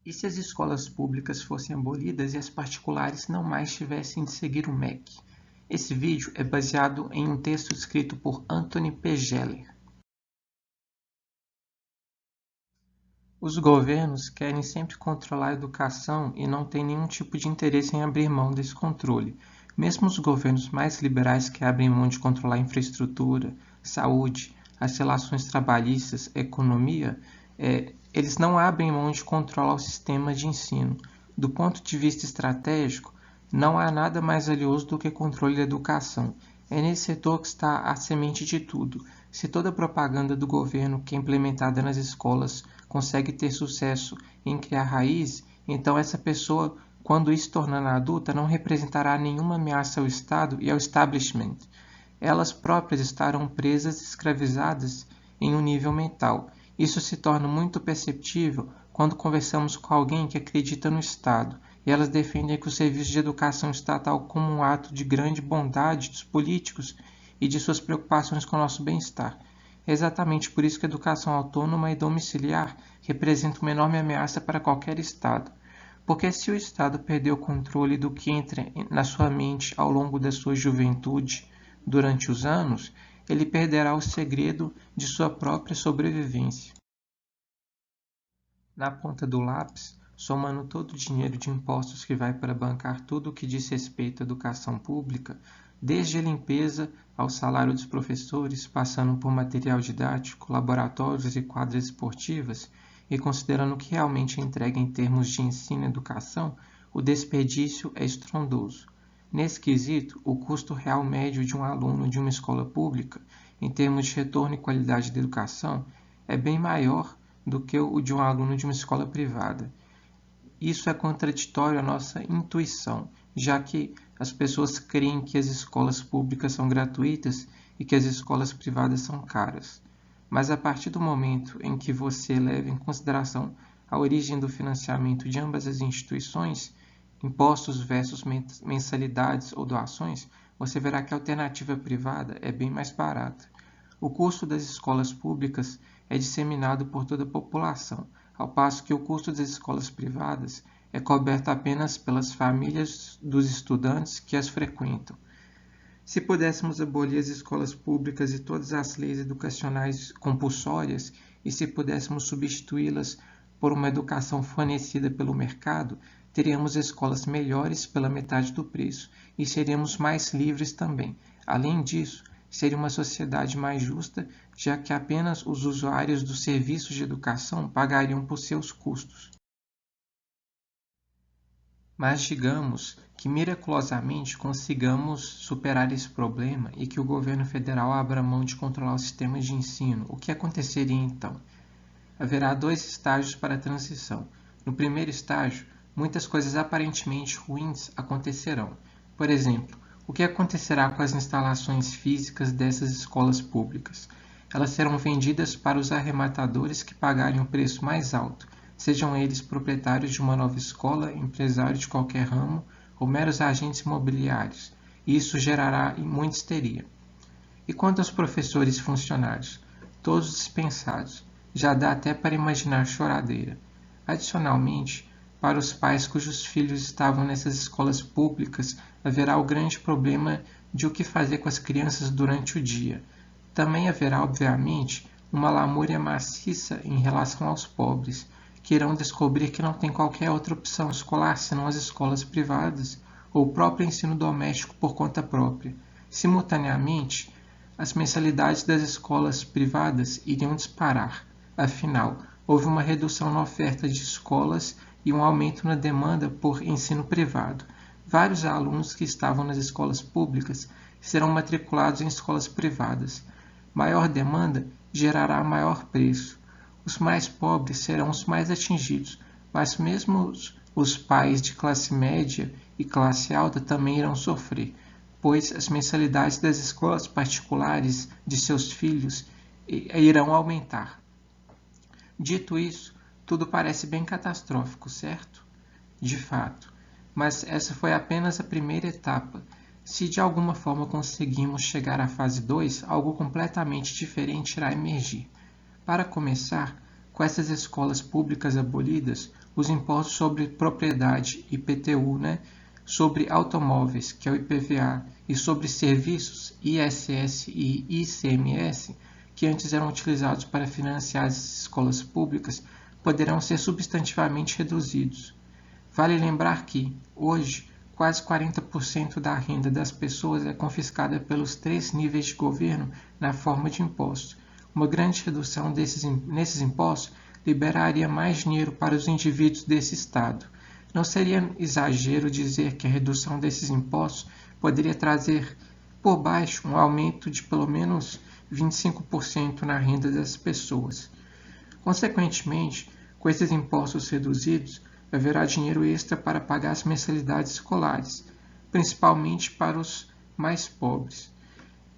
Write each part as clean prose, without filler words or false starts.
E se as escolas públicas fossem abolidas e as particulares não mais tivessem de seguir o MEC? Esse vídeo é baseado em um texto escrito por Anthony P. Geller. Os governos querem sempre controlar a educação e não têm nenhum tipo de interesse em abrir mão desse controle. Mesmo os governos mais liberais que abrem mão de controlar a infraestrutura, saúde, as relações trabalhistas, economia, eles não abrem mão de controlar o sistema de ensino. Do ponto de vista estratégico, não há nada mais valioso do que o controle da educação. É nesse setor que está a semente de tudo. Se toda a propaganda do governo que é implementada nas escolas consegue ter sucesso em criar raiz, então essa pessoa, quando isso se tornando adulta, não representará nenhuma ameaça ao Estado e ao establishment. Elas próprias estarão presas e escravizadas em um nível mental. Isso se torna muito perceptível quando conversamos com alguém que acredita no Estado, e elas defendem que o serviço de educação estatal como um ato de grande bondade dos políticos e de suas preocupações com o nosso bem-estar. É exatamente por isso que a educação autônoma e domiciliar representa uma enorme ameaça para qualquer Estado. Porque se o Estado perder o controle do que entra na sua mente ao longo da sua juventude, durante os anos, ele perderá o segredo de sua própria sobrevivência. Na ponta do lápis, somando todo o dinheiro de impostos que vai para bancar tudo o que diz respeito à educação pública, desde a limpeza ao salário dos professores, passando por material didático, laboratórios e quadras esportivas, e considerando o que realmente é entregue em termos de ensino e educação, o desperdício é estrondoso. Nesse quesito, o custo real médio de um aluno de uma escola pública, em termos de retorno e qualidade da educação, é bem maior do que o de um aluno de uma escola privada. Isso é contraditório à nossa intuição, já que as pessoas creem que as escolas públicas são gratuitas e que as escolas privadas são caras. Mas a partir do momento em que você leva em consideração a origem do financiamento de ambas as instituições, impostos versus mensalidades ou doações, você verá que a alternativa privada é bem mais barata. O custo das escolas públicas é disseminado por toda a população, ao passo que o custo das escolas privadas é coberto apenas pelas famílias dos estudantes que as frequentam. Se pudéssemos abolir as escolas públicas e todas as leis educacionais compulsórias, e se pudéssemos substituí-las por uma educação fornecida pelo mercado, teríamos escolas melhores pela metade do preço e seríamos mais livres também. Além disso, seria uma sociedade mais justa, já que apenas os usuários dos serviços de educação pagariam por seus custos. Mas digamos que miraculosamente consigamos superar esse problema e que o governo federal abra mão de controlar o sistema de ensino. O que aconteceria então? Haverá 2 estágios para a transição. No primeiro estágio, muitas coisas aparentemente ruins acontecerão. Por exemplo, o que acontecerá com as instalações físicas dessas escolas públicas? Elas serão vendidas para os arrematadores que pagarem o preço mais alto, sejam eles proprietários de uma nova escola, empresários de qualquer ramo ou meros agentes imobiliários, e isso gerará muita histeria. E quanto aos professores e funcionários? Todos dispensados. Já dá até para imaginar choradeira. Adicionalmente, para os pais cujos filhos estavam nessas escolas públicas, haverá o grande problema de o que fazer com as crianças durante o dia. Também haverá, obviamente, uma lamúria maciça em relação aos pobres, que irão descobrir que não tem qualquer outra opção escolar senão as escolas privadas ou o próprio ensino doméstico por conta própria. Simultaneamente, as mensalidades das escolas privadas iriam disparar. Afinal, houve uma redução na oferta de escolas e um aumento na demanda por ensino privado. Vários alunos que estavam nas escolas públicas serão matriculados em escolas privadas. Maior demanda gerará maior preço. Os mais pobres serão os mais atingidos, mas mesmo os pais de classe média e classe alta também irão sofrer, pois as mensalidades das escolas particulares de seus filhos irão aumentar. Dito isso, tudo parece bem catastrófico, certo? De fato, mas essa foi apenas a primeira etapa. Se de alguma forma conseguimos chegar à fase 2, algo completamente diferente irá emergir. Para começar, Com essas escolas públicas abolidas, os impostos sobre propriedade, IPTU, sobre automóveis, que é o IPVA, e sobre serviços, ISS e ICMS, que antes eram utilizados para financiar as escolas públicas, poderão ser substantivamente reduzidos. Vale lembrar que, hoje, quase 40% da renda das pessoas é confiscada pelos 3 níveis de governo na forma de impostos. Uma grande redução nesses impostos liberaria mais dinheiro para os indivíduos desse Estado. Não seria exagero dizer que a redução desses impostos poderia trazer por baixo um aumento de pelo menos 25% na renda das pessoas. Consequentemente, com esses impostos reduzidos, haverá dinheiro extra para pagar as mensalidades escolares, principalmente para os mais pobres.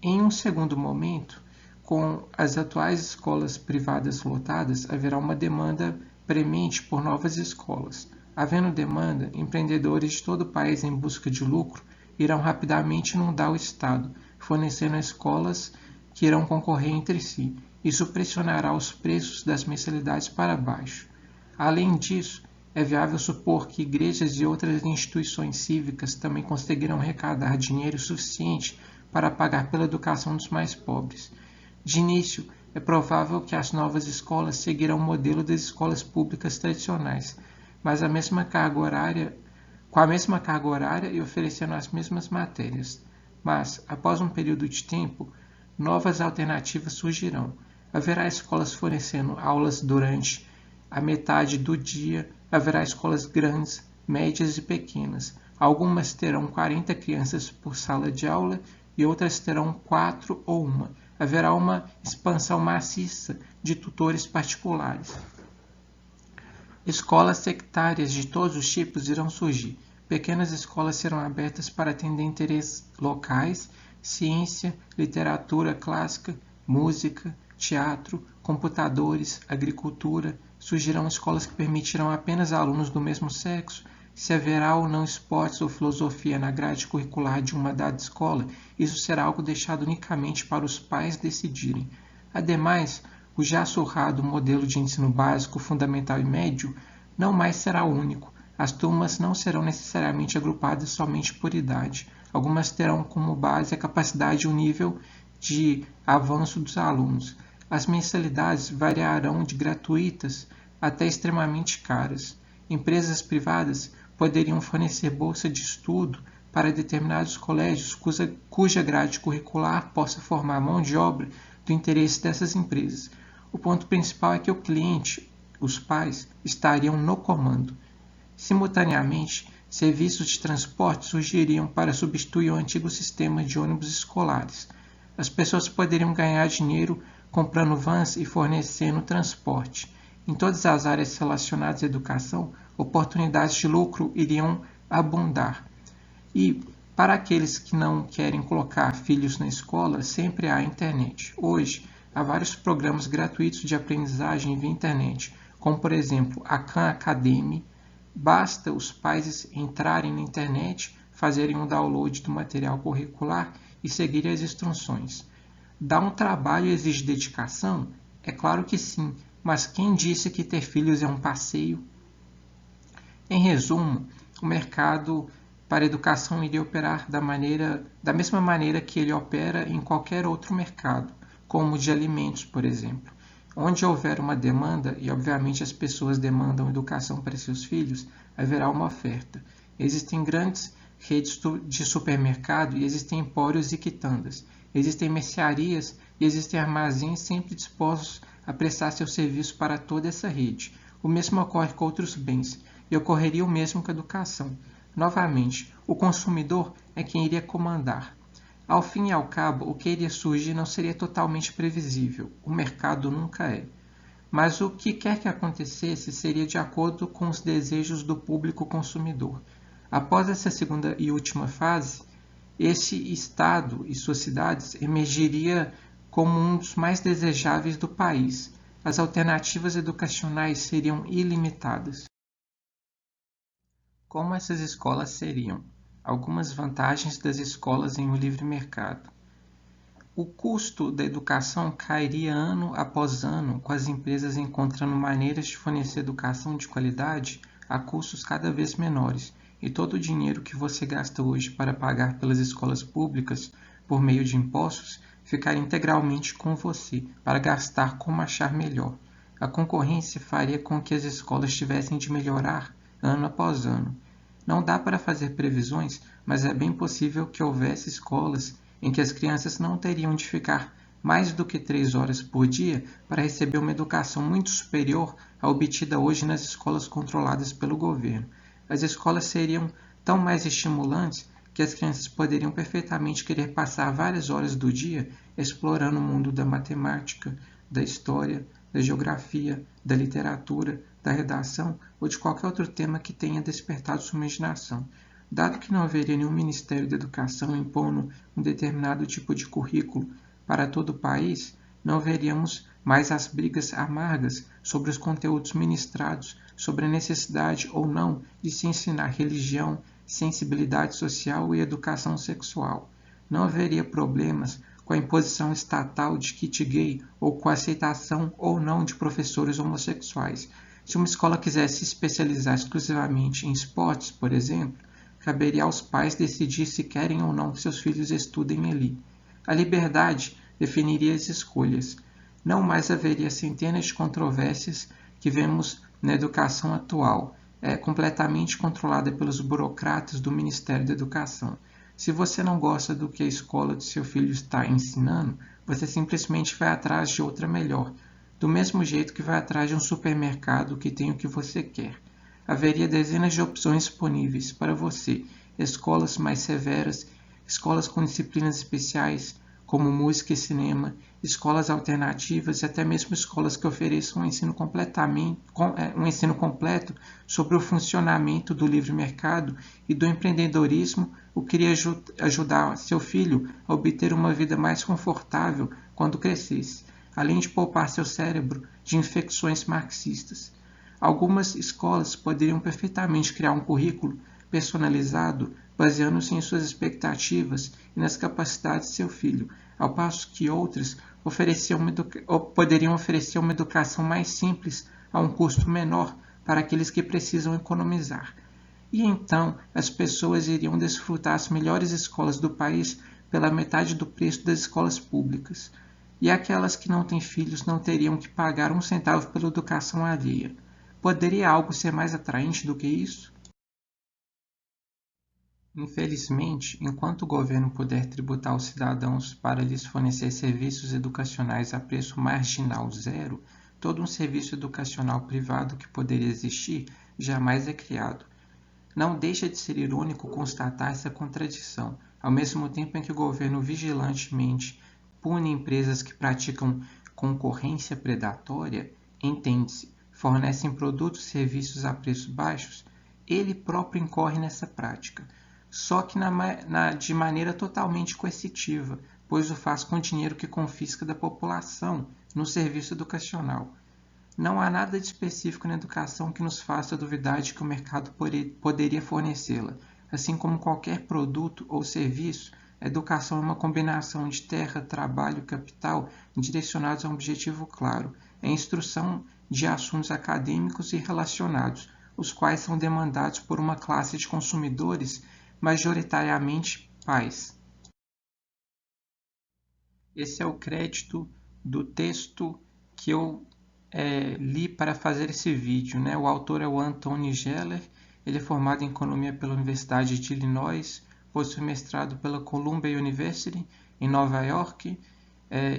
Em um segundo momento, com as atuais escolas privadas lotadas, haverá uma demanda premente por novas escolas. Havendo demanda, empreendedores de todo o país em busca de lucro irão rapidamente inundar o Estado, fornecendo escolas que irão concorrer entre si. Isso pressionará os preços das mensalidades para baixo. Além disso, é viável supor que igrejas e outras instituições cívicas também conseguirão arrecadar dinheiro suficiente para pagar pela educação dos mais pobres. De início, é provável que as novas escolas seguirão o modelo das escolas públicas tradicionais, mas com a mesma carga horária e oferecendo as mesmas matérias. Mas, após um período de tempo, novas alternativas surgirão. Haverá escolas fornecendo aulas durante a metade do dia, haverá escolas grandes, médias e pequenas. Algumas terão 40 crianças por sala de aula e outras terão 4 ou 1. Haverá uma expansão maciça de tutores particulares. Escolas sectárias de todos os tipos irão surgir. Pequenas escolas serão abertas para atender interesses locais, ciência, literatura clássica, música, teatro, computadores, agricultura. Surgirão escolas que permitirão apenas alunos do mesmo sexo. Se haverá ou não esportes ou filosofia na grade curricular de uma dada escola, isso será algo deixado unicamente para os pais decidirem. Ademais, o já surrado modelo de ensino básico, fundamental e médio não mais será único. As turmas não serão necessariamente agrupadas somente por idade. Algumas terão como base a capacidade e o nível de avanço dos alunos. As mensalidades variarão de gratuitas até extremamente caras. Empresas privadas poderiam fornecer bolsa de estudo para determinados colégios cuja grade curricular possa formar mão de obra do interesse dessas empresas. O ponto principal é que o cliente, os pais, estariam no comando. Simultaneamente, serviços de transporte surgiriam para substituir o antigo sistema de ônibus escolares. As pessoas poderiam ganhar dinheiro comprando vans e fornecendo transporte. Em todas as áreas relacionadas à educação, oportunidades de lucro iriam abundar. E, para aqueles que não querem colocar filhos na escola, sempre há internet. Hoje, há vários programas gratuitos de aprendizagem via internet, como por exemplo a Khan Academy. Basta os pais entrarem na internet, fazerem um download do material curricular e seguirem as instruções. Dá um trabalho e exige dedicação? É claro que sim, mas quem disse que ter filhos é um passeio? Em resumo, o mercado para a educação iria operar da mesma maneira que ele opera em qualquer outro mercado, como o de alimentos, por exemplo. Onde houver uma demanda, e obviamente as pessoas demandam educação para seus filhos, haverá uma oferta. Existem grandes redes de supermercado e existem empórios e quitandas. Existem mercearias e existem armazéns sempre dispostos a prestar seu serviço para toda essa rede. O mesmo ocorre com outros bens, e ocorreria o mesmo com a educação. Novamente, o consumidor é quem iria comandar. Ao fim e ao cabo, o que iria surgir não seria totalmente previsível. O mercado nunca é. Mas o que quer que acontecesse seria de acordo com os desejos do público consumidor. Após essa segunda e última fase, esse estado e suas cidades emergiria como um dos mais desejáveis do país. As alternativas educacionais seriam ilimitadas. Como essas escolas seriam? Algumas vantagens das escolas em um livre mercado. O custo da educação cairia ano após ano, com as empresas encontrando maneiras de fornecer educação de qualidade a custos cada vez menores, e todo o dinheiro que você gasta hoje para pagar pelas escolas públicas por meio de impostos ficaria integralmente com você, para gastar como achar melhor. A concorrência faria com que as escolas tivessem de melhorar ano após ano. Não dá para fazer previsões, mas é bem possível que houvesse escolas em que as crianças não teriam de ficar mais do que 3 horas por dia para receber uma educação muito superior à obtida hoje nas escolas controladas pelo governo. As escolas seriam tão mais estimulantes que as crianças poderiam perfeitamente querer passar várias horas do dia explorando o mundo da matemática, da história, da geografia, da literatura, da redação ou de qualquer outro tema que tenha despertado sua imaginação. Dado que não haveria nenhum Ministério da Educação impondo um determinado tipo de currículo para todo o país, não veríamos mais as brigas amargas sobre os conteúdos ministrados, sobre a necessidade ou não de se ensinar religião, sensibilidade social e educação sexual. Não haveria problemas com a imposição estatal de kit gay ou com a aceitação ou não de professores homossexuais. Se uma escola quisesse se especializar exclusivamente em esportes, por exemplo, caberia aos pais decidir se querem ou não que seus filhos estudem ali. A liberdade definiria as escolhas. Não mais haveria centenas de controvérsias que vemos na educação atual, completamente controlada pelos burocratas do Ministério da Educação. Se você não gosta do que a escola do seu filho está ensinando, você simplesmente vai atrás de outra melhor, do mesmo jeito que vai atrás de um supermercado que tem o que você quer. Haveria dezenas de opções disponíveis para você, escolas mais severas, escolas com disciplinas especiais, como música e cinema, escolas alternativas e até mesmo escolas que ofereçam um ensino completo sobre o funcionamento do livre mercado e do empreendedorismo, o que iria ajudar seu filho a obter uma vida mais confortável quando crescesse, além de poupar seu cérebro de infecções marxistas. Algumas escolas poderiam perfeitamente criar um currículo personalizado baseando-se em suas expectativas e nas capacidades de seu filho, ao passo que outras poderiam oferecer uma educação mais simples a um custo menor para aqueles que precisam economizar. E então as pessoas iriam desfrutar as melhores escolas do país pela metade do preço das escolas públicas. E aquelas que não têm filhos não teriam que pagar um centavo pela educação alheia. Poderia algo ser mais atraente do que isso? Infelizmente, enquanto o governo puder tributar os cidadãos para lhes fornecer serviços educacionais a preço marginal zero, todo um serviço educacional privado que poderia existir jamais é criado. Não deixa de ser irônico constatar essa contradição, ao mesmo tempo em que o governo vigilantemente pune empresas que praticam concorrência predatória, entende-se, fornecem produtos e serviços a preços baixos, ele próprio incorre nessa prática, só que de maneira totalmente coercitiva, pois o faz com dinheiro que confisca da população no serviço educacional. Não há nada de específico na educação que nos faça duvidar de que o mercado poderia fornecê-la. Assim como qualquer produto ou serviço, a educação é uma combinação de terra, trabalho e capital direcionados a um objetivo claro, a instrução de assuntos acadêmicos e relacionados, os quais são demandados por uma classe de consumidores majoritariamente pais. Esse é o crédito do texto que eu li para fazer esse vídeo. Né? O autor é o Anthony Geller, ele é formado em Economia pela Universidade de Illinois, possui mestrado pela Columbia University, em Nova York,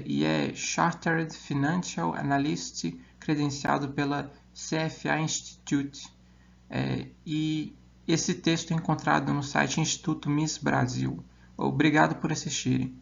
e é Chartered Financial Analyst, credenciado pela CFA Institute. E esse texto é encontrado no site Instituto Miss Brasil. Obrigado por assistirem.